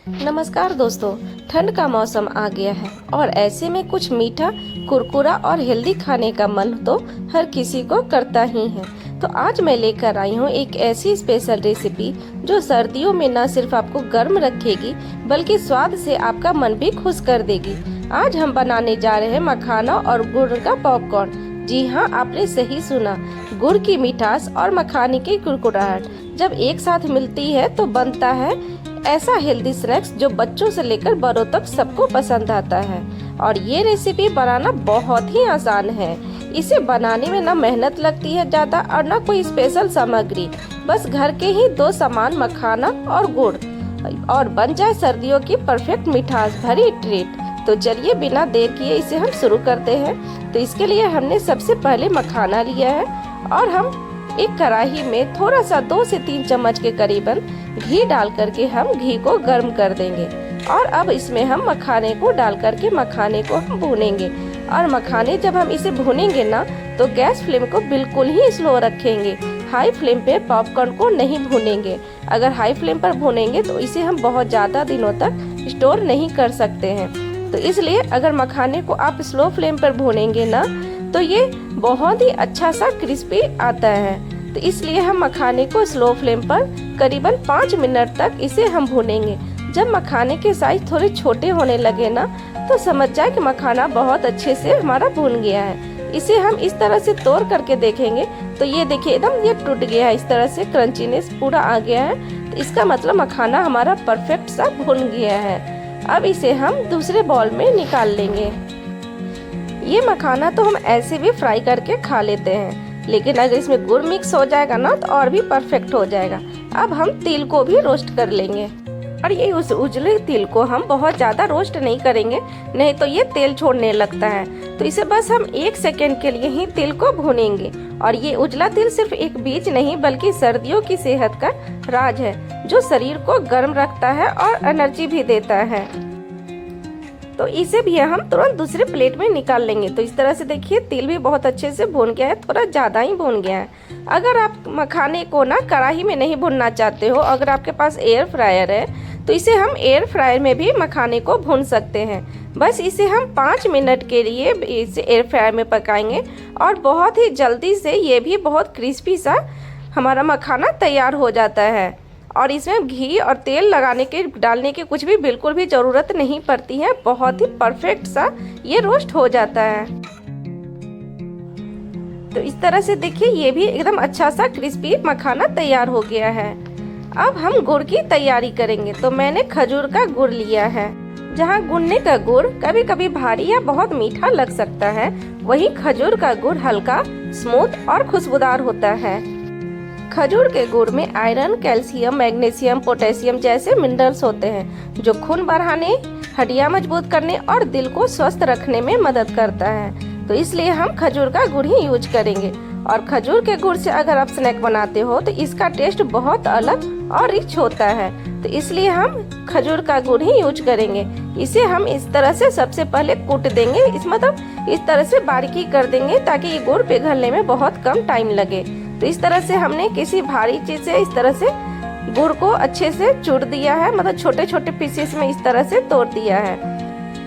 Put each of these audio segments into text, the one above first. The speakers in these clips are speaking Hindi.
नमस्कार दोस्तों। ठंड का मौसम आ गया है और ऐसे में कुछ मीठा, कुरकुरा और हेल्दी खाने का मन तो हर किसी को करता ही है। तो आज मैं लेकर आई हूँ एक ऐसी स्पेशल रेसिपी जो सर्दियों में न सिर्फ आपको गर्म रखेगी बल्कि स्वाद से आपका मन भी खुश कर देगी। आज हम बनाने जा रहे हैं मखाना और गुड़ का पॉपकॉर्न। जी हाँ, आपने सही सुना। गुड़ की मिठास और मखाने की कुरकुराहट जब एक साथ मिलती है तो बनता है ऐसा हेल्दी स्नैक्स जो बच्चों से लेकर बड़ों तक सबको पसंद आता है। और ये रेसिपी बनाना बहुत ही आसान है। इसे बनाने में ना मेहनत लगती है ज़्यादा और ना कोई स्पेशल सामग्री, बस घर के ही दो सामान मखाना और गुड़ और बन जाए सर्दियों की परफेक्ट मिठास भरी ट्रीट। तो चलिए बिना देर किए इसे हम शुरू करते हैं। तो इसके लिए हमने सबसे पहले मखाना लिया है और हम एक कढ़ाई में थोड़ा सा 2 से 3 चम्मच के करीबन घी डाल करके हम घी को गर्म कर देंगे। और अब इसमें हम मखाने को डाल करके मखाने को हम भूनेंगे। और मखाने जब हम इसे भूनेंगे ना तो गैस फ्लेम को बिल्कुल ही स्लो रखेंगे। हाई फ्लेम पे पॉपकॉर्न को नहीं भूनेंगे। अगर हाई फ्लेम पर भूनेंगे तो इसे हम बहुत ज़्यादा दिनों तक स्टोर नहीं कर सकते हैं। तो इसलिए अगर मखाने को आप स्लो फ्लेम पर भूनेंगे ना तो ये बहुत ही अच्छा सा क्रिस्पी आता है। तो इसलिए हम मखाने को स्लो फ्लेम पर करीबन 5 मिनट तक इसे हम भूनेंगे। जब मखाने के साइज थोड़े छोटे होने लगे ना तो समझ जाए कि मखाना बहुत अच्छे से हमारा भून गया है। इसे हम इस तरह से तोड़ करके देखेंगे तो ये देखिए एकदम ये टूट गया है, इस तरह से क्रंचीनेस पूरा आ गया है। तो इसका मतलब मखाना हमारा परफेक्ट सा भून गया है। अब इसे हम दूसरे बाउल में निकाल लेंगे। ये मखाना तो हम ऐसे भी फ्राई करके खा लेते हैं, लेकिन अगर इसमें गुड़ मिक्स हो जाएगा ना तो और भी परफेक्ट हो जाएगा। अब हम तिल को भी रोस्ट कर लेंगे। और ये उस उजले तिल को हम बहुत ज़्यादा रोस्ट नहीं करेंगे, नहीं तो ये तेल छोड़ने लगता है। तो इसे बस हम 1 सेकेंड के लिए ही तिल को भूनेंगे। और ये उजला तिल सिर्फ एक बीज नहीं बल्कि सर्दियों की सेहत का राज है, जो शरीर को गर्म रखता है और एनर्जी भी देता है। तो इसे भी हम तुरंत दूसरे प्लेट में निकाल लेंगे। तो इस तरह से देखिए तिल भी बहुत अच्छे से भून गया है, थोड़ा ज़्यादा ही भून गया है। अगर आप मखाने को ना कढ़ाई में नहीं भूनना चाहते हो, अगर आपके पास एयर फ्रायर है तो इसे हम एयर फ्रायर में भी मखाने को भून सकते हैं। बस इसे हम 5 मिनट के लिए इसे एयर फ्रायर में पकाएंगे और बहुत ही जल्दी से ये भी बहुत क्रिस्पी सा हमारा मखाना तैयार हो जाता है। और इसमें घी और तेल डालने की कुछ भी बिल्कुल भी ज़रूरत नहीं पड़ती है। बहुत ही परफेक्ट सा ये रोस्ट हो जाता है। तो इस तरह से देखिए ये भी एकदम अच्छा सा क्रिस्पी मखाना तैयार हो गया है। अब हम गुड़ की तैयारी करेंगे। तो मैंने खजूर का गुड़ लिया है। जहाँ गुड़ने का गुड़ कभी कभी भारी या बहुत मीठा लग सकता है, वहीं खजूर का गुड़ हल्का, स्मूथ और खुशबूदार होता है। खजूर के गुड़ में आयरन, कैल्शियम, मैग्नीशियम, पोटेशियम जैसे मिनरल्स होते हैं जो खून बढ़ाने, हड्डियां मजबूत करने और दिल को स्वस्थ रखने में मदद करता है। तो इसलिए हम खजूर का गुड़ ही यूज करेंगे। और खजूर के गुड़ से अगर आप स्नैक बनाते हो तो इसका टेस्ट बहुत अलग और रिच होता है। तो इसलिए हम खजूर का गुड़ ही यूज करेंगे। इसे हम इस तरह से सबसे पहले कूट देंगे, इस तरह से बारीकी कर देंगे ताकि ये गुड़ पिघलने में बहुत कम टाइम लगे। तो इस तरह से हमने किसी भारी चीज से इस तरह से गुड़ को अच्छे से चूर दिया है, मतलब छोटे छोटे पीसेस में इस तरह से तोड़ दिया है।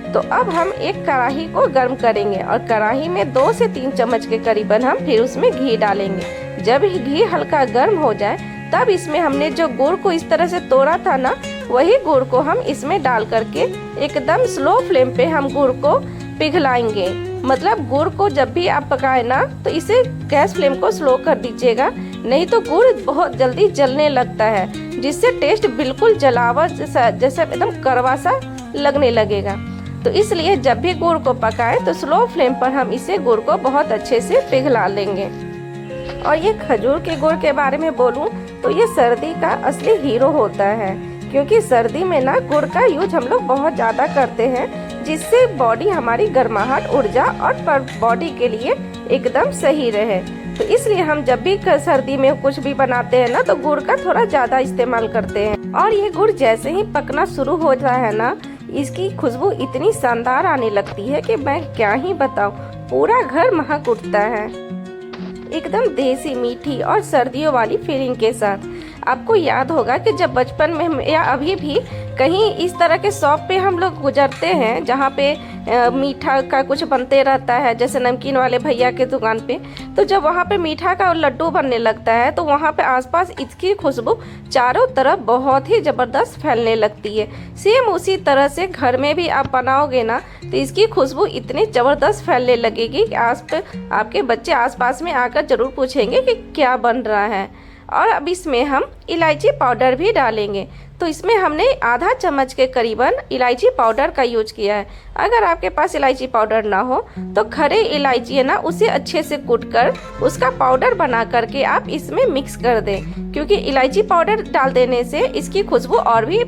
तो अब हम एक कढ़ाई को गर्म करेंगे और कढ़ाई में 2 से 3 चम्मच के करीबन हम फिर उसमें घी डालेंगे। जब घी हल्का गर्म हो जाए तब इसमें हमने जो गुड़ को इस तरह से तोड़ा था ना, वही गुड़ को हम इसमें डाल करके एकदम स्लो फ्लेम पे हम गुड़ को पिघलाएंगे। मतलब गुड़ को जब भी आप पकाए ना तो इसे गैस फ्लेम को स्लो कर दीजिएगा, नहीं तो गुड़ बहुत जल्दी जलने लगता है, जिससे टेस्ट बिल्कुल जलावा जैसा एकदम कड़वा सा लगने लगेगा। तो इसलिए जब भी गुड़ को पकाएं तो स्लो फ्लेम पर हम इसे गुड़ को बहुत अच्छे से पिघला लेंगे। और ये खजूर के गुड़ के बारे में बोलूं तो ये सर्दी का असली हीरो होता है, क्योंकि सर्दी में ना गुड़ का यूज हम लोग बहुत ज़्यादा करते हैं, जिससे बॉडी हमारी गर्माहट, ऊर्जा और बॉडी के लिए एकदम सही रहे। तो इसलिए हम जब भी सर्दी में कुछ भी बनाते हैं ना तो गुड़ का थोड़ा ज़्यादा इस्तेमाल करते हैं। और ये गुड़ जैसे ही पकना शुरू हो जाता है ना, इसकी खुशबू इतनी शानदार आने लगती है कि मैं क्या ही बताऊं, पूरा घर महक उठता है। एकदम देसी, मीठी और सर्दियों वाली फीलिंग के साथ। आपको याद होगा कि जब बचपन में या अभी भी कहीं इस तरह के शॉप पे हम लोग गुजरते हैं जहाँ पे मीठा का कुछ बनते रहता है, जैसे नमकीन वाले भैया के दुकान पे, तो जब वहाँ पे मीठा का लड्डू बनने लगता है तो वहाँ पे आसपास इसकी खुशबू चारों तरफ बहुत ही ज़बरदस्त फैलने लगती है। सेम उसी तरह से घर में भी आप बनाओगे ना तो इसकी खुशबू इतनी ज़बरदस्त फैलने लगेगी कि आपके बच्चे आसपास में आकर ज़रूर पूछेंगे कि क्या बन रहा है। और अब इसमें हम इलायची पाउडर भी डालेंगे। तो इसमें हमने आधा चम्मच के करीबन इलायची पाउडर का यूज किया है। अगर आपके पास इलायची पाउडर ना हो तो खड़े इलायची है ना, उसे अच्छे से कूटकर उसका पाउडर बना करके आप इसमें मिक्स कर दें, क्योंकि इलायची पाउडर डाल देने से इसकी खुशबू और भी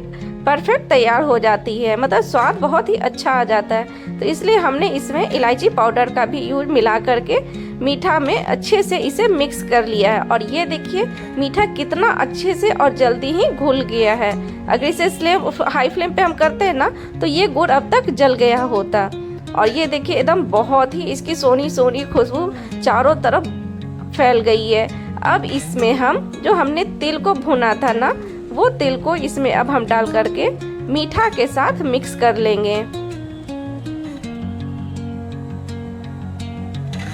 परफेक्ट तैयार हो जाती है, मतलब स्वाद बहुत ही अच्छा आ जाता है। तो इसलिए हमने इसमें इलायची पाउडर का भी यूज मिला करके मीठा में अच्छे से इसे मिक्स कर लिया है। और ये देखिए मीठा कितना अच्छे से और जल्दी ही घुल गया है। अगर इसे हाई फ्लेम पे हम करते हैं ना तो ये गुड़ अब तक जल गया होता। और ये देखिए एकदम बहुत ही इसकी सोनी सोनी खुशबू चारों तरफ फैल गई है। अब इसमें हम जो हमने तिल को भुना था ना, वो तिल को इसमें अब हम डाल करके मीठा के साथ मिक्स कर लेंगे।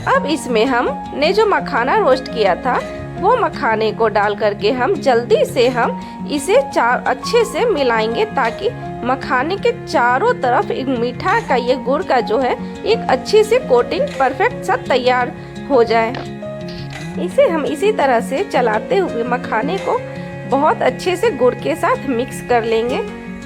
अब इसमें हमने जो मखाना रोस्ट किया था वो मखाने को डाल करके हम जल्दी से हम इसे अच्छे से मिलाएंगे, ताकि मखाने के चारों तरफ एक मीठा का ये गुड़ का जो है एक अच्छी से कोटिंग परफेक्ट सा तैयार हो जाए। इसे हम इसी तरह से चलाते हुए मखाने को बहुत अच्छे से गुड़ के साथ मिक्स कर लेंगे,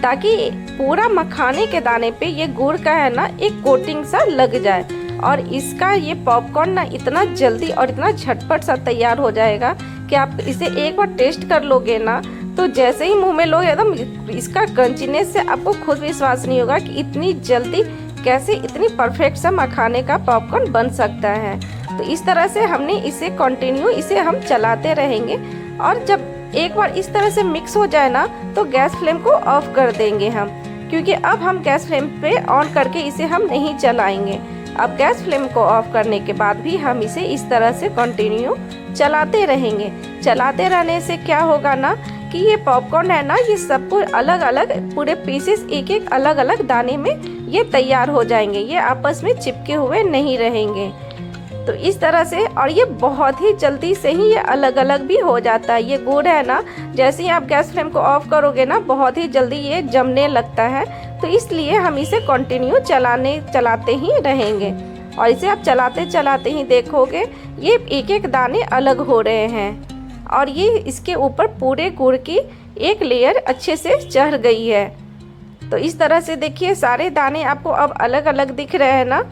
ताकि पूरा मखाने के दाने पे ये गुड़ का है ना एक कोटिंग सा लग जाए। और इसका ये पॉपकॉर्न ना इतना जल्दी और इतना झटपट सा तैयार हो जाएगा कि आप इसे एक बार टेस्ट कर लोगे ना तो जैसे ही मुंह में लोगे एकदम इसका क्रंचीनेस से आपको खुद विश्वास नहीं होगा कि इतनी जल्दी कैसे इतनी परफेक्ट सा मखाने का पॉपकॉर्न बन सकता है। तो इस तरह से हमने इसे कंटिन्यू इसे हम चलाते रहेंगे। और जब एक बार इस तरह से मिक्स हो जाए ना तो गैस फ्लेम को ऑफ कर देंगे हम, क्योंकि अब हम गैस फ्लेम पे ऑन करके इसे हम नहीं चलाएंगे। अब गैस फ्लेम को ऑफ करने के बाद भी हम इसे इस तरह से कंटिन्यू चलाते रहेंगे। चलाते रहने से क्या होगा ना कि ये पॉपकॉर्न है ना, ये सबको अलग अलग पूरे पीसेस एक एक अलग अलग दाने में ये तैयार हो जाएंगे, ये आपस में चिपके हुए नहीं रहेंगे। तो इस तरह से, और ये बहुत ही जल्दी से ही ये अलग अलग भी हो जाता है। ये गुड़ है ना, जैसे ही आप गैस फ्लेम को ऑफ करोगे ना बहुत ही जल्दी ये जमने लगता है। तो इसलिए हम इसे कंटिन्यू चलाते ही रहेंगे। और इसे आप चलाते चलाते ही देखोगे ये एक एक दाने अलग हो रहे हैं और ये इसके ऊपर पूरे गुड़ की एक लेयर अच्छे से चढ़ गई है। तो इस तरह से देखिए सारे दाने आपको अब अलग अलग दिख रहे हैं ना।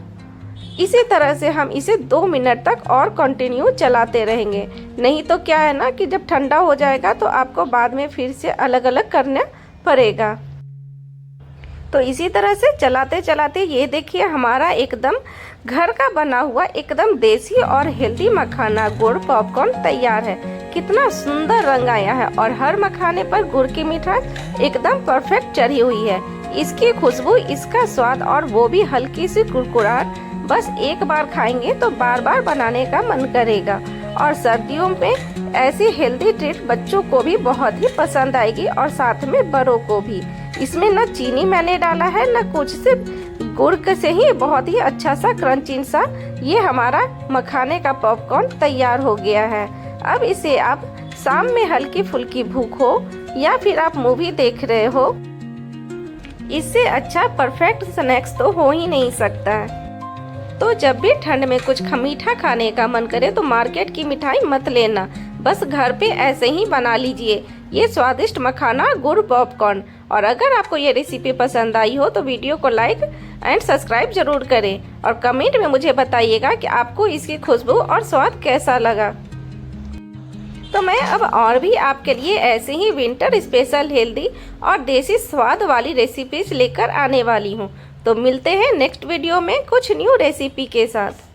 इसी तरह से हम इसे 2 मिनट तक और कंटिन्यू चलाते रहेंगे, नहीं तो क्या है ना कि जब ठंडा हो जाएगा तो आपको बाद में फिर से अलग अलग करना पड़ेगा। तो इसी तरह से चलाते चलाते ये देखिए हमारा एकदम घर का बना हुआ एकदम देसी और हेल्दी मखाना गुड़ पॉपकॉर्न तैयार है। कितना सुंदर रंग आया है और हर मखाने पर गुड़ की मिठास एकदम परफेक्ट चढ़ी हुई है। इसकी खुशबू, इसका स्वाद और वो भी हल्की सी कुरकुराहट, बस एक बार खाएंगे तो बार बार बनाने का मन करेगा। और सर्दियों में ऐसी हेल्दी ट्रीट बच्चों को भी बहुत ही पसंद आएगी और साथ में बड़ों को भी। इसमें न चीनी मैंने डाला है न कुछ, सिर्फ गुड़ से ही बहुत ही अच्छा सा क्रंची सा ये हमारा मखाने का पॉपकॉर्न तैयार हो गया है। अब इसे आप शाम में हल्की फुल्की भूख हो या फिर आप मूवी देख रहे हो, इससे अच्छा परफेक्ट स्नैक्स तो हो ही नहीं सकता है। तो जब भी ठंड में कुछ मीठा खाने का मन करे तो मार्केट की मिठाई मत लेना, बस घर पे ऐसे ही बना लीजिए ये स्वादिष्ट मखाना गुड़ पॉपकॉर्न। और अगर आपको ये रेसिपी पसंद आई हो तो वीडियो को लाइक एंड सब्सक्राइब जरूर करें और कमेंट में मुझे बताइएगा कि आपको इसकी खुशबू और स्वाद कैसा लगा। तो मैं अब और भी आपके लिए ऐसे ही विंटर स्पेशल हेल्दी और देसी स्वाद वाली रेसिपीज लेकर आने वाली हूँ। तो मिलते हैं नेक्स्ट वीडियो में कुछ न्यू रेसिपी के साथ।